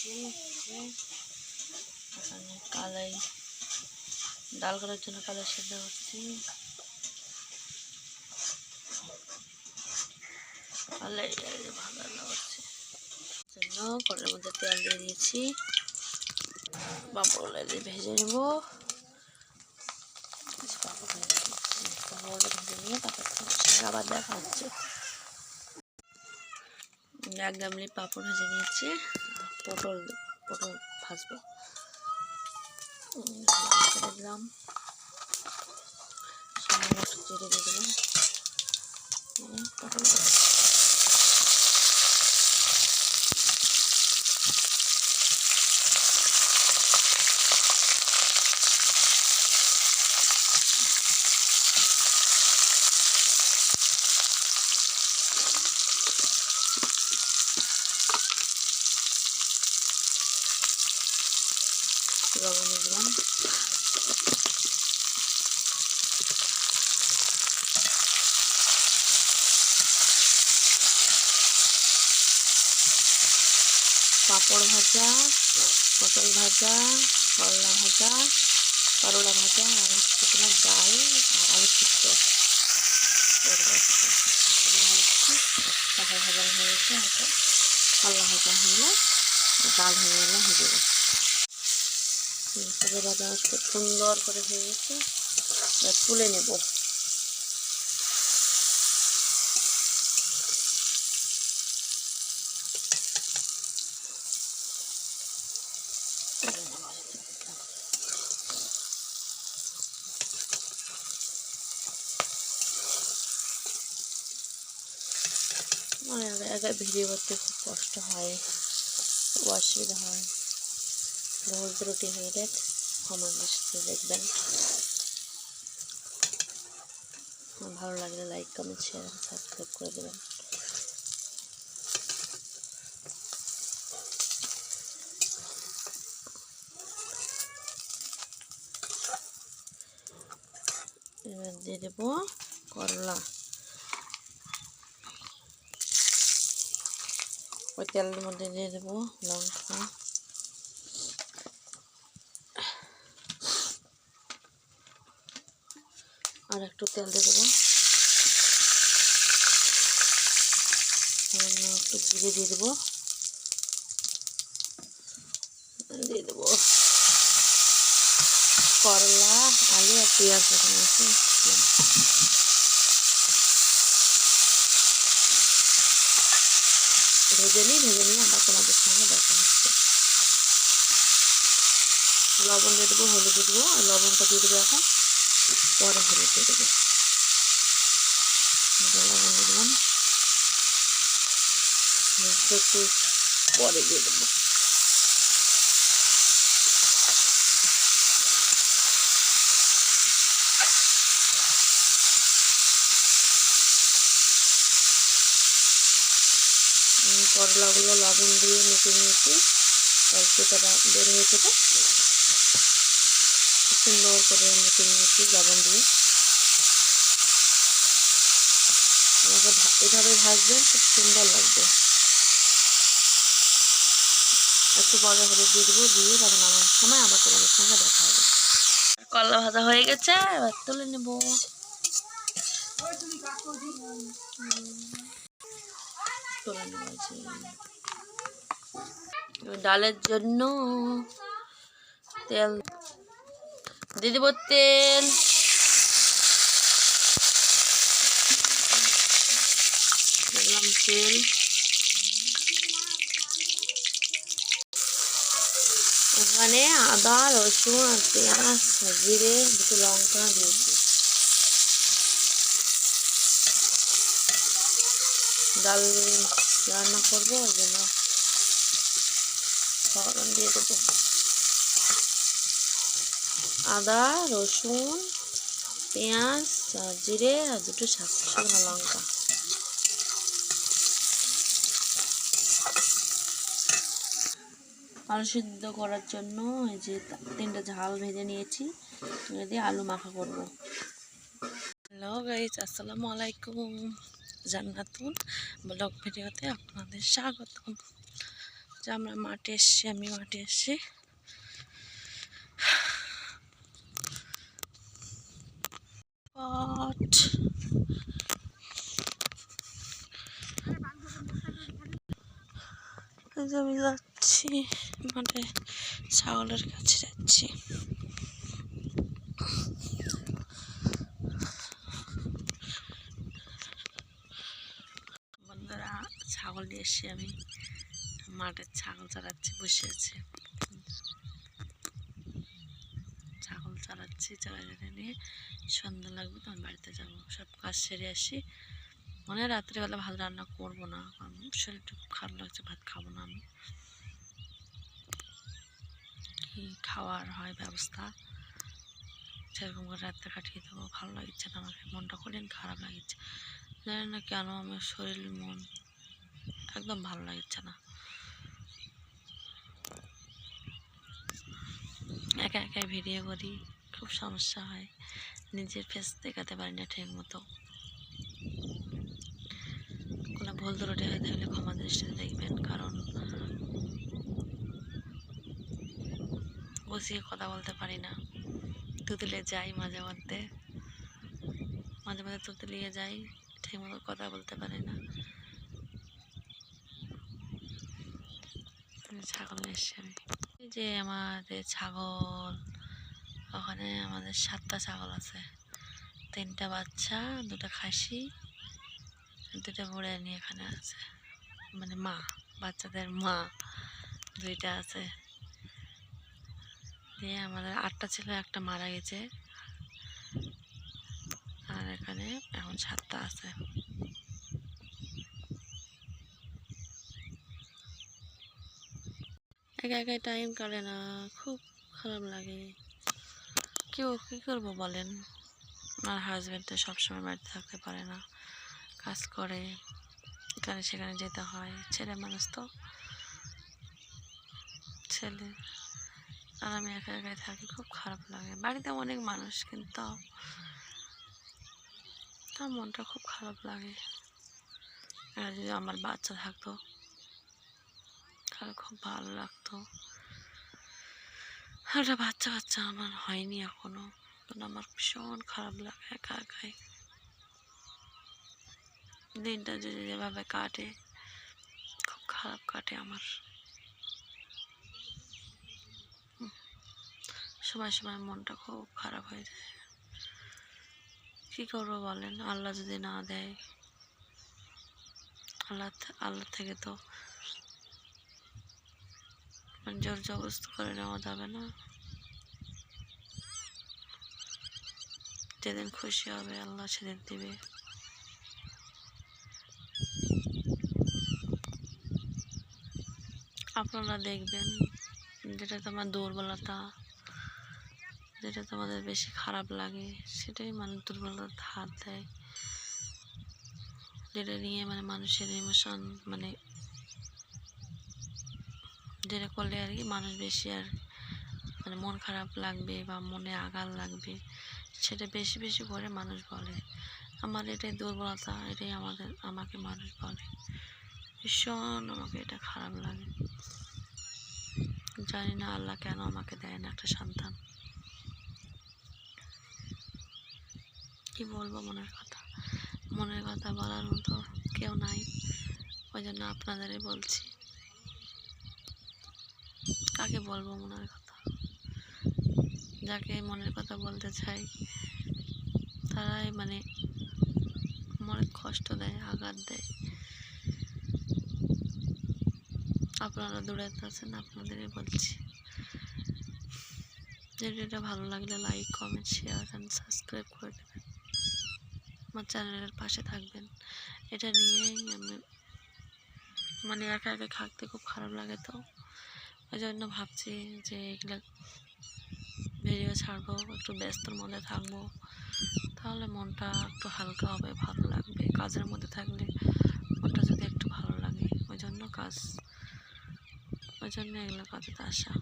নিচ্ছি। এখানে কালাই ডাল করার জন্য কালাই সেদ্ধ করছি। কালাই ভাজা হচ্ছে জন্য কড়াইয়ের মধ্যে তেল দিয়ে দিয়েছি। পাঁপড় দিয়ে ভেজে নেব। পাঁপড়টা ভেজে নিয়ে তারপর আবার দেখা হচ্ছে। এক গামলি পাঁপড় ভেজে নিয়েছি। পটল ভাজবো। দিলাম সামান্য একটু জিরে দিয়ে দিলাম। পটল লবণ দিয়ে দিলাম। পাঁপড় ভাজা, পটল ভাজা, করলা ভাজা, করলা ভাজা আর হচ্ছে তোমার ডাল আর আলু সিদ্ধ কাঁচা ভাজা হয়ে গেছে। করলা ভাজা হয়ে গেলে ডাল হয়ে গেলে হয়ে যাবে। ভাজা খুব সুন্দর করে হয়ে গেছে। তুলে নেব। একা ভিডিও করতে খুব কষ্ট হয়, খুব অসুবিধা হয়। ভুল ত্রুটি হয়ে দেখ ক্ষমা দৃষ্টিতে দেখবেন। ভালো লাগলে লাইক কমেন্ট শেয়ার সাবস্ক্রাইব করে দেবেন। এবার দিয়ে দেবো করলা। ওই তেলের মধ্যে দিয়ে দেবো লঙ্কা, আর একটু তেল দিয়ে দেবো। একটু জিরে দিয়ে দেবো। দিয়ে দেবো করলা, আলু আর পেঁয়াজ এখানে আছে। ভেজে নিয়ে আবার তোমাদের সঙ্গে দেখা হচ্ছে। লবণ দিয়ে দেবো, হলুদ দিয়ে দেবো। আর লবণটা দিয়ে দেবো এখন, পরে হলুদ দিয়ে দেবো। লবণ দিয়ে দিলাম, একটু পরে দিয়ে দেবো। করলাগুলো লবণ দিয়ে মেখে নিয়েছি। তলপিঠাটা বের হয়েছে, তো সুন্দর করে মেখে নিয়েছি লবণ দিয়ে। আমাকে এভাবে ভাজবেন, খুব সুন্দর লাগবে। একটু পরে হলুদ দিয়ে দেবো, দিয়ে তারপর নামানোর সময় আবার তোমাদের সঙ্গে দেখা হবে। করলা ভাজা হয়ে গেছে, এবার তুলে নেব। ডালের জন্য তেল দিয়ে দেবো। তেল দিলাম, তেল এখানে আদা, রসুন আর পেঁয়াজ, জিরে, দুটো লঙ্কা দিয়েছি। ডাল রান্না করবো, ওই জন্য ফোড়ন দিয়ে দেবো। আদা, রসুন, পেঁয়াজ আর জিরে আর দুটো শুকনো লঙ্কা। আলু সিদ্ধ করার জন্য এই যে 3টে ঝাল ভেজে নিয়েছি, এগুলো দিয়ে আলু মাখা করব। হ্যালো গাইস, আসসালামু আলাইকুম। জান্নাতুন ব্লগ ভিডিওতে আপনাদের স্বাগতম। যে আমরা মাঠে এসছি, আমি মাঠে এসছি। আমি যাচ্ছি মাঠে, ছাগলের কাছে যাচ্ছি। বন্ধুরা, ছাগল নিয়ে এসছি আমি মাঠে, ছাগল চড়াচ্ছি, বসে আছে ছাগল চড়াচ্ছি। চড়াই নিয়ে সন্ধ্যা লাগবে, তো আমি বাড়িতে যাবো, সব কাজ সেরে আসি। মানে রাত্রিবেলা ভাত রান্না করবো না, কারণ শরীরটা খুব খারাপ লাগছে, ভাত খাবো না আমি। কি খাওয়ার হয় ব্যবস্থা সেরকম করে রাত্রে কাটিয়ে দেবো। ভালো লাগছে না আমাকে, মনটা কঠিন খারাপ লাগছে, জানি না কেন আমার শরীর মন একদম ভালো লাগছে না। একা একাই ভিডিও করি, খুব সমস্যা হয়, নিজের ফেস দেখাতে পারি না ঠিক মতো। কোনো ভুল ত্রুটি হয়ে থাকলে ক্ষমা দৃষ্টিতে দেখবেন, কারণ গুছিয়ে কথা বলতে পারি না। তুতুলে যাই মাঝে মধ্যে তুতুলিয়ে যাই, ঠিক মতো কথা বলতে পারি না। ছাগল এসছি আমি, এই যে আমাদের ছাগল, ওখানে আমাদের 7টা ছাগল আছে, 3টা বাচ্চা, 2টা খাসি, 2টা বুড়ে নিয়ে এখানে আছে, মানে মা, বাচ্চাদের মা 2টা আছে। দিয়ে আমাদের 8টা ছিল, একটা মারা গেছে, আর এখানে এখন 7টা আছে। একা একাই টাইম কাটে না, খুব খারাপ লাগে। কেউ কী করবো বলেন, আমার হাজব্যান্ড তো সবসময় বাড়িতে থাকতে পারে না, কাজ করে, এখানে সেখানে যেতে হয়, ছেলে মানুষ তো, ছেলে আর আমি একা একাই থাকি, খুব খারাপ লাগে। বাড়িতে অনেক মানুষ, কিন্তু তার মনটা খুব খারাপ লাগে। আর যদি আমার বাচ্চা থাকতো তাহলে খুব ভালো লাগতো। একটা বাচ্চা আমার হয়নি এখনো, আমার ভীষণ খারাপ লাগে একা একাই। দিনটা যদি যেভাবে কাটে, খুব খারাপ কাটে আমার। সময় মনটা খুব খারাপ হয়ে যায়। কী করবো বলেন, আল্লাহ যদি না দেয়, আল্লাহ থেকে তো জোর জবরদস্তি করে নেওয়া যাবে না। যেদিন খুশি হবে আল্লাহ সেদিন দিবে। আপনারা দেখবেন, যেটা তোমার দুর্বলতা, যেটা তোমাদের বেশি খারাপ লাগে, সেটাই মানুষ দুর্বলতার হাত দেয়। যেটা নিয়ে মানে মানুষের ইমোশন, মানে যেটা করলে আর কি মানুষ বেশি আর মানে মন খারাপ লাগবে বা মনে আঘাত লাগবে, সেটা বেশি করে মানুষ বলে। আমার এটাই দুর্বলতা, এটাই আমাকে মানুষ বলে, ভীষণ আমাকে এটা খারাপ লাগে। জানি না আল্লাহ কেন আমাকে দেয় না একটা সন্তান। কি বলবো, মনের কথা বলার মতো কেউ নাই, ওই জন্য আপনাদেরই বলছি। কাকে বলবো মনের কথা? যাকে মনের কথা বলতে চাই তারাই মানে মনে কষ্ট দেয়, আঘাত দেয়। আপনারা দূরে আছেন, আপনাদেরই বলছি। ভিডিওটা ভালো লাগলে like, comment, share and subscribe করে দেবেন, আমার চ্যানেলের পাশে থাকবেন। এটা নিয়েই আমি মানে একা একা থাকতে খুব খারাপ লাগে, তো ওই জন্য ভাবছি যে এগুলো ভিডিও ছাড়বো, একটু ব্যস্তর মধ্যে থাকবো, তাহলে মনটা একটু হালকা হবে, ভালো লাগবে। কাজের মধ্যে থাকলে মনটা যদি একটু ভালো লাগে, ওই জন্য এগুলো কাজে আসা।